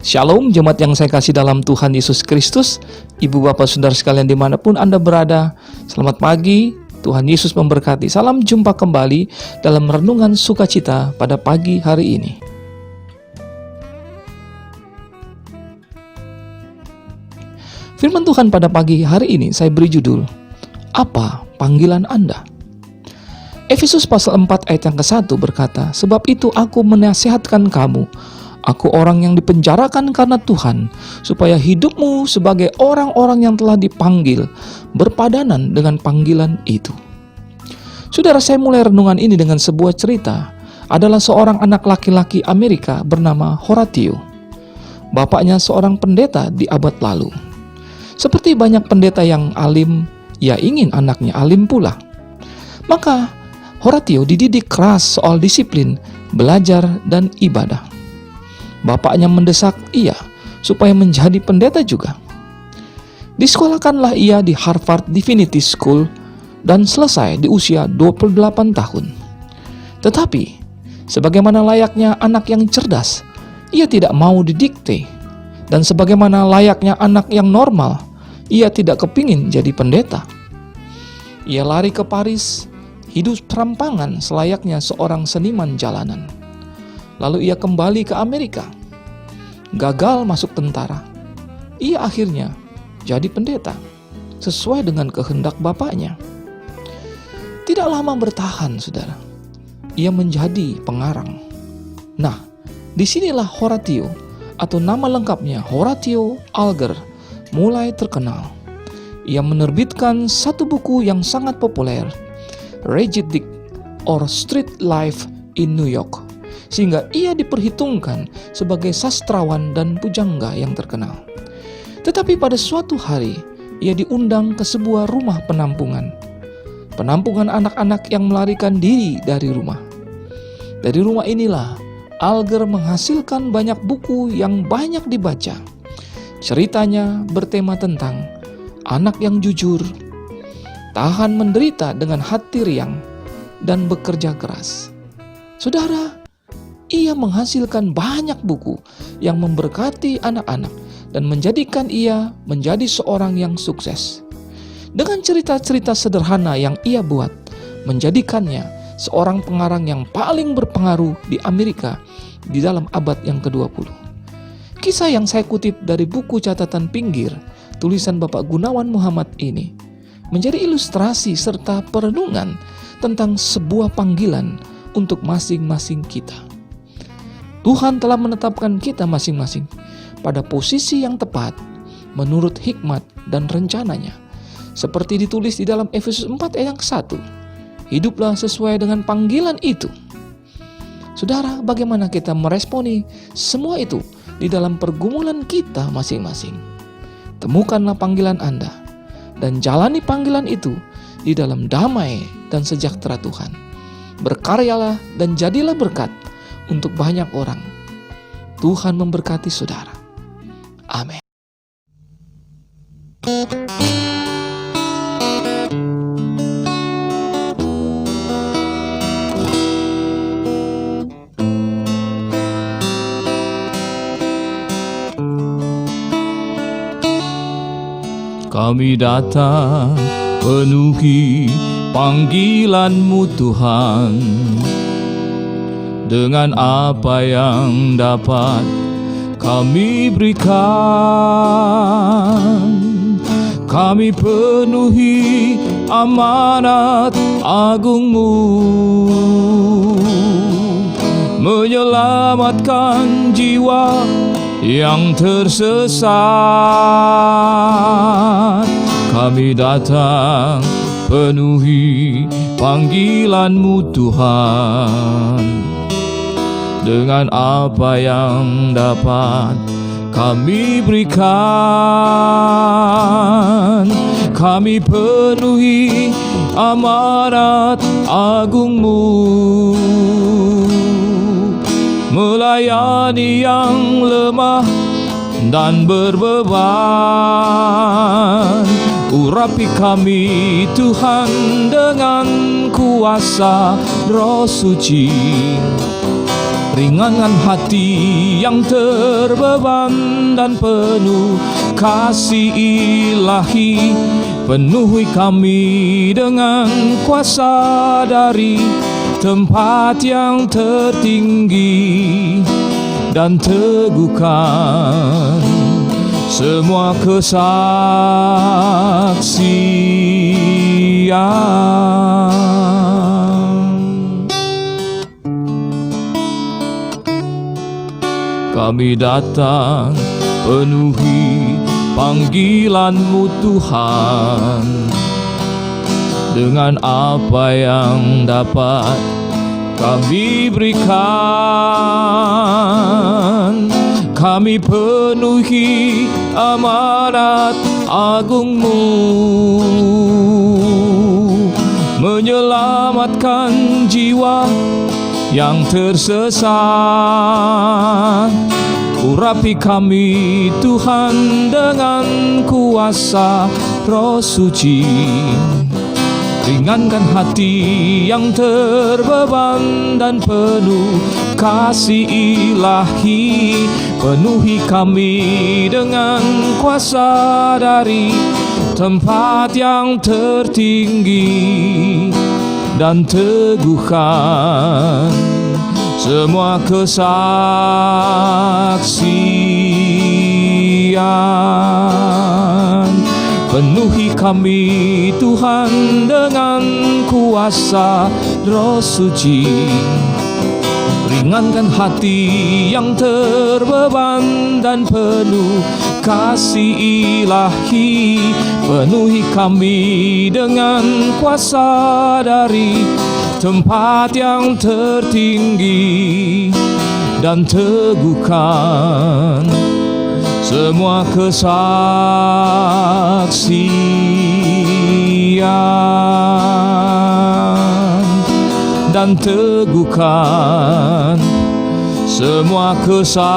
Shalom jemaat yang saya kasih dalam Tuhan Yesus Kristus. Ibu bapak saudara sekalian dimanapun Anda berada, selamat pagi, Tuhan Yesus memberkati. Salam jumpa kembali dalam renungan sukacita pada pagi hari ini. Firman Tuhan pada pagi hari ini saya beri judul, apa panggilan Anda? Efesus pasal 4 ayat yang ke-1 berkata, sebab itu aku menasihatkan kamu, aku orang yang dipenjarakan karena Tuhan, supaya hidupmu sebagai orang-orang yang telah dipanggil, berpadanan dengan panggilan itu. Saudara, saya mulai renungan ini dengan sebuah cerita. Adalah seorang anak laki-laki Amerika bernama Horatio. Bapaknya seorang pendeta di abad lalu. Seperti banyak pendeta yang alim, ia ingin anaknya alim pula. Maka Horatio dididik keras soal disiplin, belajar, dan ibadah. Bapaknya mendesak ia supaya menjadi pendeta juga. Disekolahkanlah ia di Harvard Divinity School dan selesai di usia 28 tahun. Tetapi, sebagaimana layaknya anak yang cerdas, ia tidak mau didikte. Dan sebagaimana layaknya anak yang normal, ia tidak kepingin jadi pendeta. Ia lari ke Paris, hidup perampangan selayaknya seorang seniman jalanan. Lalu ia kembali ke Amerika. Gagal masuk tentara. Ia akhirnya jadi pendeta, sesuai dengan kehendak bapaknya. Tidak lama bertahan, saudara. Ia menjadi pengarang. Nah, disinilah Horatio, atau nama lengkapnya Horatio Alger, mulai terkenal. Ia menerbitkan satu buku yang sangat populer, Regit Dick or Street Life in New York, sehingga ia diperhitungkan sebagai sastrawan dan pujangga yang terkenal. Tetapi pada suatu hari, ia diundang ke sebuah rumah penampungan anak-anak yang melarikan diri dari rumah. Dari rumah inilah Alger menghasilkan banyak buku yang banyak dibaca. Ceritanya bertema tentang anak yang jujur, tahan menderita dengan hati riang, dan bekerja keras. Saudara, ia menghasilkan banyak buku yang memberkati anak-anak dan menjadikan ia menjadi seorang yang sukses. Dengan cerita-cerita sederhana yang ia buat, menjadikannya seorang pengarang yang paling berpengaruh di Amerika di dalam abad yang ke-20. Kisah yang saya kutip dari buku catatan pinggir, tulisan Bapak Gunawan Muhammad ini, menjadi ilustrasi serta perenungan tentang sebuah panggilan untuk masing-masing kita. Tuhan telah menetapkan kita masing-masing pada posisi yang tepat menurut hikmat dan rencananya. Seperti ditulis di dalam Efesus 4 ayat 1. Hiduplah sesuai dengan panggilan itu. Saudara, bagaimana kita meresponi semua itu di dalam pergumulan kita masing-masing? Temukanlah panggilan Anda dan jalani panggilan itu di dalam damai dan sejahtera Tuhan. Berkaryalah dan jadilah berkat untuk banyak orang. Tuhan memberkati saudara. Amin. Kami datang penuhi panggilan-Mu Tuhan, dengan apa yang dapat kami berikan. Kami penuhi amanat agung-Mu, menyelamatkan jiwa yang tersesat. Kami datang penuhi panggilan-Mu Tuhan, dengan apa yang dapat kami berikan. Kami penuhi amanat agung-Mu, melayani yang lemah dan berbeban. Urapi kami Tuhan dengan kuasa Roh Suci. ringankan hati yang terbeban dan penuh kasih ilahi. Penuhi kami dengan kuasa dari tempat yang tertinggi, dan teguhkan semua kesaksian. Kami datang penuhi panggilan-Mu Tuhan, dengan apa yang dapat kami berikan. Kami penuhi amanat agung-Mu, menyelamatkan jiwa yang tersesat. Urapi kami Tuhan dengan kuasa Roh Suci, ringankan hati yang terbeban dan penuh kasih ilahi. Penuhi kami dengan kuasa dari tempat yang tertinggi, dan teguhkan semua kesaksian. Penuhi kami Tuhan dengan kuasa Roh Suci, ringankan hati yang terbeban dan penuh kasih ilahi. Penuhi kami dengan kuasa dari tempat yang tertinggi, dan teguhkan semua kesaksian, dan teguhkan semua kesaksian.